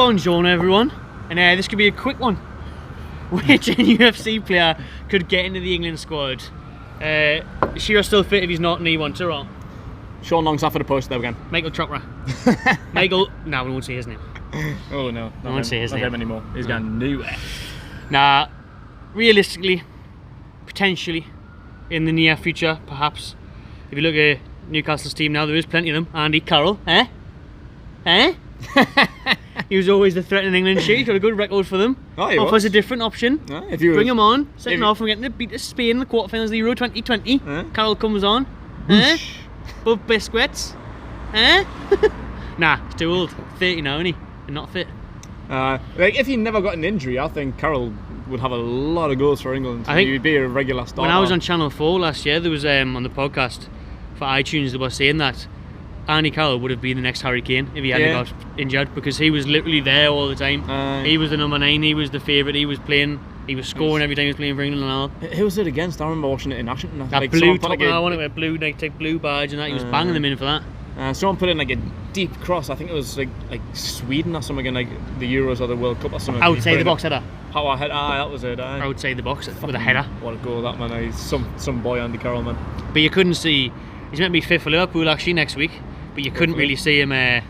Bonjour everyone, and this could be a quick one. Which NUFC player could get into the England squad? Shearer's still fit if he's not, and he wants her on. Sean Longstaff for the post there again. Michael Chopra. Michael, no, we won't say his name. Oh no, I won't say his name. Not him anymore. He's gone nowhere. Nah, realistically, potentially, in the near future, perhaps. If you look at Newcastle's team now, there is plenty of them. Andy Carroll, eh? He was always the threat in England. He's got a good record for them. Oh, he Offers was. a different option. If you Bring him on, setting off and getting to beat Spain in the quarterfinals of the Euro 2020. Carroll comes on. Above biscuits. Nah, he's too old. 30 now, isn't he? And not fit. Like if he never got an injury, I think Carroll would have a lot of goals for England. I think he'd be a regular starter. When I was on Channel 4 last year, there was on the podcast for iTunes they were saying that Andy Carroll would have been the next Harry Kane if he hadn't got injured, because he was literally there all the time. He was the number 9, he was the favourite, he was playing, he was scoring every time he was playing for England and all. Who was it against? I remember watching it in Ashton. That blue top, I want to wear blue, take blue badge and that, he was banging them in for that. Someone put in like a deep cross, I think it was like Sweden or something in like the Euros or the World Cup or something. Outside the box header. Power head, that was it. Outside the box with a header. What a goal that man, he's some boy Andy Carroll, man. But you couldn't see, he's meant to be fit for Liverpool actually next week, but you couldn't really see him, you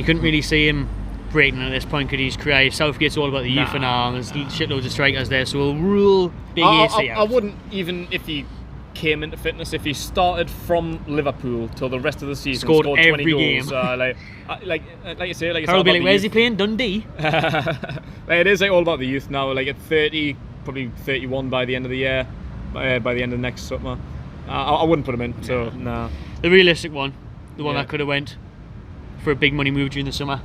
couldn't really see him breaking at this point because his career. Southgate's all about the youth now, and there's shitloads of strikers there, so we'll rule Big AC out. I wouldn't, even if he came into fitness, if he started from Liverpool till the rest of the season, scored 20 every goals, game. like you say, Carroll will be like, where's he playing? Dundee? It is like all about the youth now. Like at 30, probably 31 by the end of the year, by the end of next summer. I wouldn't put him in. So nah. The realistic one, the one that could have went for a big money move during the summer,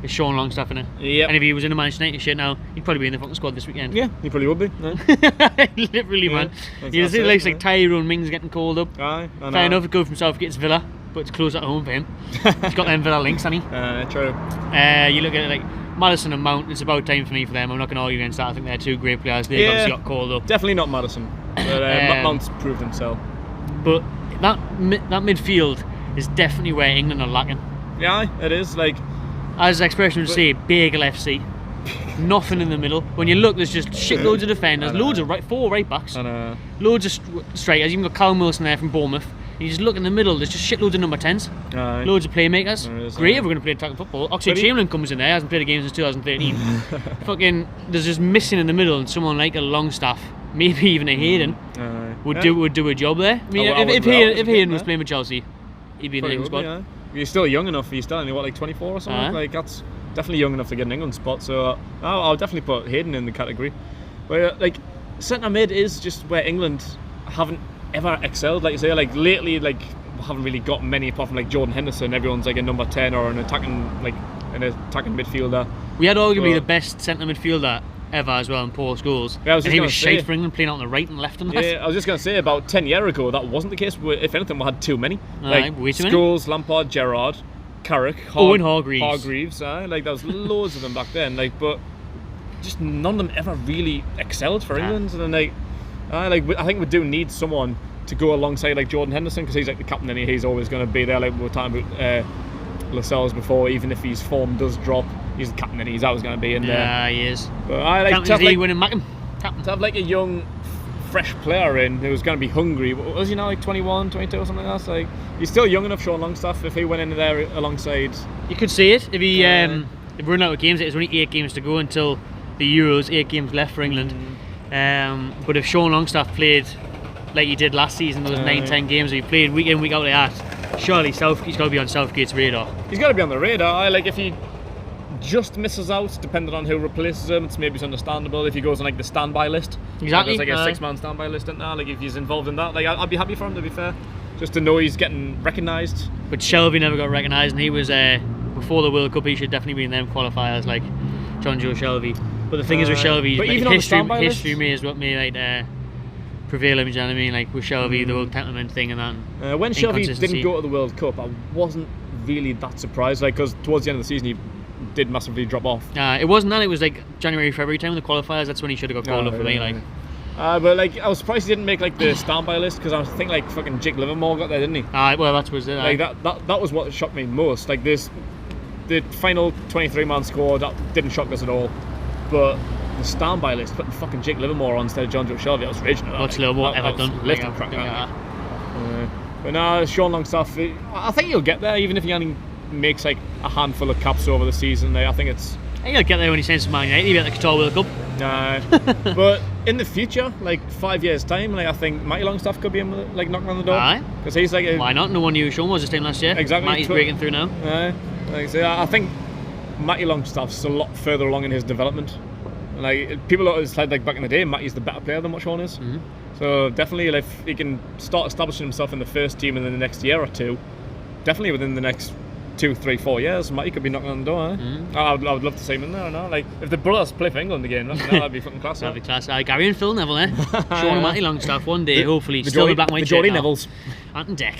is Sean Longstaff in it. Yeah. And if he was in a Manchester United shit now, he'd probably be in the fucking squad this weekend. Yeah, he probably would be. No? Literally, man. You see, like Tyrone Mings getting called up. Aye, I know. Fair enough, it goes from Southgate's Villa, but it's close at home for him. He's got them Villa links, hasn't he? True. You look at it like Maddison and Mount, it's about time for me for them. I'm not going to argue against that. I think they're two great players. They obviously got called up. Definitely not Maddison. But Mount's proved himself. But that midfield is definitely where England are lacking. Yeah, it is. Like, as the expression would say, bagel FC. Nothing in the middle. When you look, there's just shitloads of defenders, loads of four right backs, loads of strikers. You've got Callum Wilson there from Bournemouth. You just look in the middle, there's just shitloads of number 10s. Loads of playmakers. Great if we're going to play attacking football. Oxlade-Chamberlain comes in there, hasn't played a game since 2013. Fucking, there's just missing in the middle, and someone like a Longstaff, maybe even a Hayden, would do a job there. I mean, if Hayden was playing for Chelsea, he'd be in the England squad. Yeah. He's still young enough. He's still only like 24 or something. Like that's definitely young enough to get an England spot. So I'll definitely put Hayden in the category. But like centre mid is just where England haven't ever excelled. Like you say, like lately, like we haven't really got many apart from like Jordan Henderson. Everyone's like a number 10 or an attacking midfielder. We had arguably the best centre midfielder ever as well in Paul Scholes. Yeah, and he was shite for England, playing out on the right and left and left. Yeah, I was just going to say about 10 years ago that wasn't the case. If anything, we had too many. Way too many. Scholes, Lampard, Gerrard, Carrick, Owen Hargreaves. Like there was loads of them back then. Like, but just none of them ever really excelled for England. And then I think we do need someone to go alongside like Jordan Henderson, because he's like the captain and he's always going to be there. Like we were talking about Lascelles before, even if his form does drop, he's the captain and he's always going to be in there. Yeah, he is. But I like Captain's League winning Mackham. To have like a young, fresh player in who's going to be hungry. Was he now like 21, 22 or something like that? So, like, he's still young enough, Sean Longstaff, if he went in there alongside. You could see it if he if we're running out of games. There's only 8 games to go until the Euros. 8 games left for England. But if Sean Longstaff played like he did last season, those 9-10 games, he played week in, week out like that, surely he's got to be on Southgate's radar. He's got to be on the radar. Like if he just misses out, depending on who replaces him, it's understandable. If he goes on like the standby list, exactly, there's like a 6-man standby list in there. Like if he's involved in that, like I'd be happy for him, to be fair, just to know he's getting recognised. But Shelby never got recognised, and he was before the World Cup. He should definitely be in them qualifiers, like John Joe Shelby. But the thing is with Shelby, but like, even history may is what may like prevail him. Do you know what I mean? Like with Shelby, the whole temperament thing and that. When Shelby didn't go to the World Cup, I wasn't really that surprised. Like because towards the end of the season, he did massively drop off. It wasn't that. It was like January, February time with the qualifiers. That's when he should have got called up for me. Like. But like I was surprised he didn't make like the standby list, because I think like fucking Jake Livermore got there, didn't he? Well, that was it. Like that was what shocked me most. Like this the final 23-man squad that didn't shock us at all. But the standby list, putting fucking Jake Livermore on instead of John Joe Shelby, that was raging. What's Livermore ever done? Lifting crack. But no, Sean Longstaff, I think he'll get there, even if he only makes like a handful of caps over the season. I think it's. I think he'll get there when he sends to Man United. He'll be at the Qatar World Cup. But in the future, like 5 years' time, like I think Matty Longstaff could be like knocking on the door. Aye. Because he's like. Why not? No one knew Sean was his team last year. Exactly. Matty's breaking through now. I think Matty Longstaff's a lot further along in his development. Like people always said, like back in the day, Matty's the better player than what Sean is. Mm-hmm. So definitely, like, if he can start establishing himself in the first team in the next year or two, definitely within the next 2, 3, 4 years, Matty could be knocking on the door. I would love to see him in there. No? Like if the brothers play for England again, that'd be fucking class. That'd be class. Gary and Phil Neville, Sean and Matty Longstaff one day, hopefully. Still the black and white shirt now. Nevilles. Ant and Deck.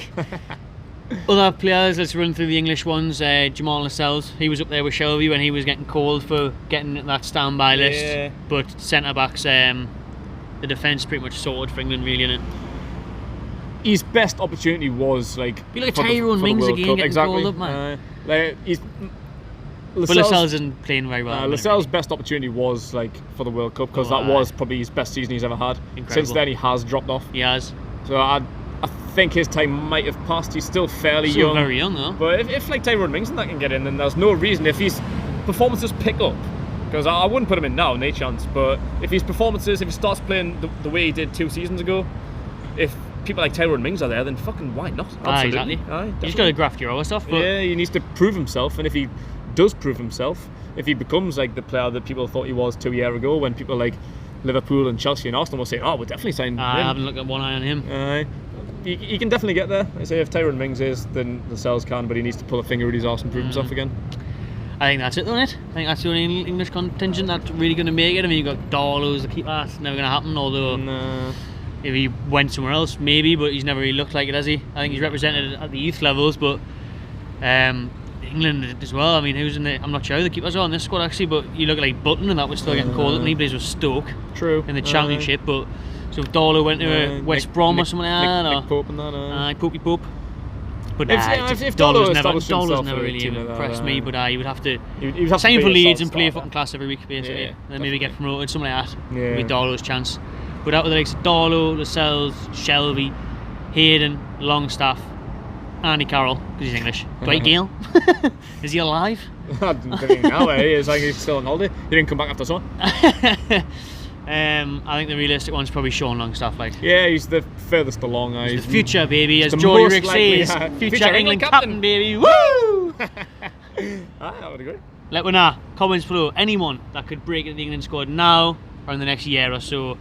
Other players, let's run through the English ones. Jamal Lascelles, he was up there with Shelby when he was getting called for getting that standby list. But centre backs, the defence pretty much sorted for England, really, innit? His best opportunity was like. Be like Tyrone Mings again getting called up, man. But Lascelles isn't playing very well. Lascelles' best opportunity was like for the World Cup because that was probably his best season he's ever had. Incredible. Since then, he has dropped off. He has. So I think his time might have passed. He's still fairly young. Still very young, though. But if like Tyrone Mings and that can get in, then there's no reason if his performances pick up. Because I wouldn't put him in now, no chance. But if his performances, if he starts playing the way he did 2 seasons ago, if people like Tyrone Mings are there, then fucking why not? Absolutely. You just got to graft your own stuff. But yeah, he needs to prove himself, and if he does prove himself, if he becomes like the player that people thought he was 2 years ago, when people like Liverpool and Chelsea and Arsenal will say, "Oh, we'll definitely sign him." I haven't looked at one eye on him. He can definitely get there. I say if Tyrone Mings is, then Lascelles can, but he needs to pull a finger at his arse and prove himself again. I think that's it, though, isn't it? I think that's the only English contingent that's really going to make it. I mean, you've got Darlow as the keeper. That's never going to happen, although if he went somewhere else, maybe, but he's never really looked like it, has he? I think he's represented at the youth levels, but England as well. I mean, who's in the... I'm not sure who the keepers are on this squad, actually, but you look at like Button and that was still getting called up, and he plays with Stoke. True. In the Championship, but... So if Darlow went to West Brom or something like that, Nick Pope and that, Popey Pope. But if Darlow's never really impressed me, but he would have to sign for Leeds and play a fucking class every week, basically. And then maybe get promoted, something like that. Would be Darlow's chance. But out with the likes of Darlow, Lascelles, Shelby, Hayden, Longstaff, Andy Carroll, because he's English. Dwight Gale, is he alive? I don't think now, it's like he's still on holiday. He didn't come back after summer. I think the realistic one's probably Sean Longstaff. Yeah, he's the furthest along. He's the future, baby, as Geordie Rick says. Future England captain, baby. Woo! That would be great. Let me know. Comments below. Anyone that could break into the England squad now or in the next year or so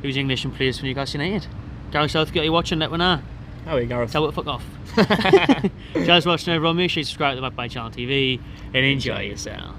who's English and plays for Newcastle United. Gareth Southgate, are you watching? Let me know. How are you, Gareth? Tell what the fuck off. Thanks for watching, everyone. Make sure you subscribe to the Matchday channel TV and enjoy yourself.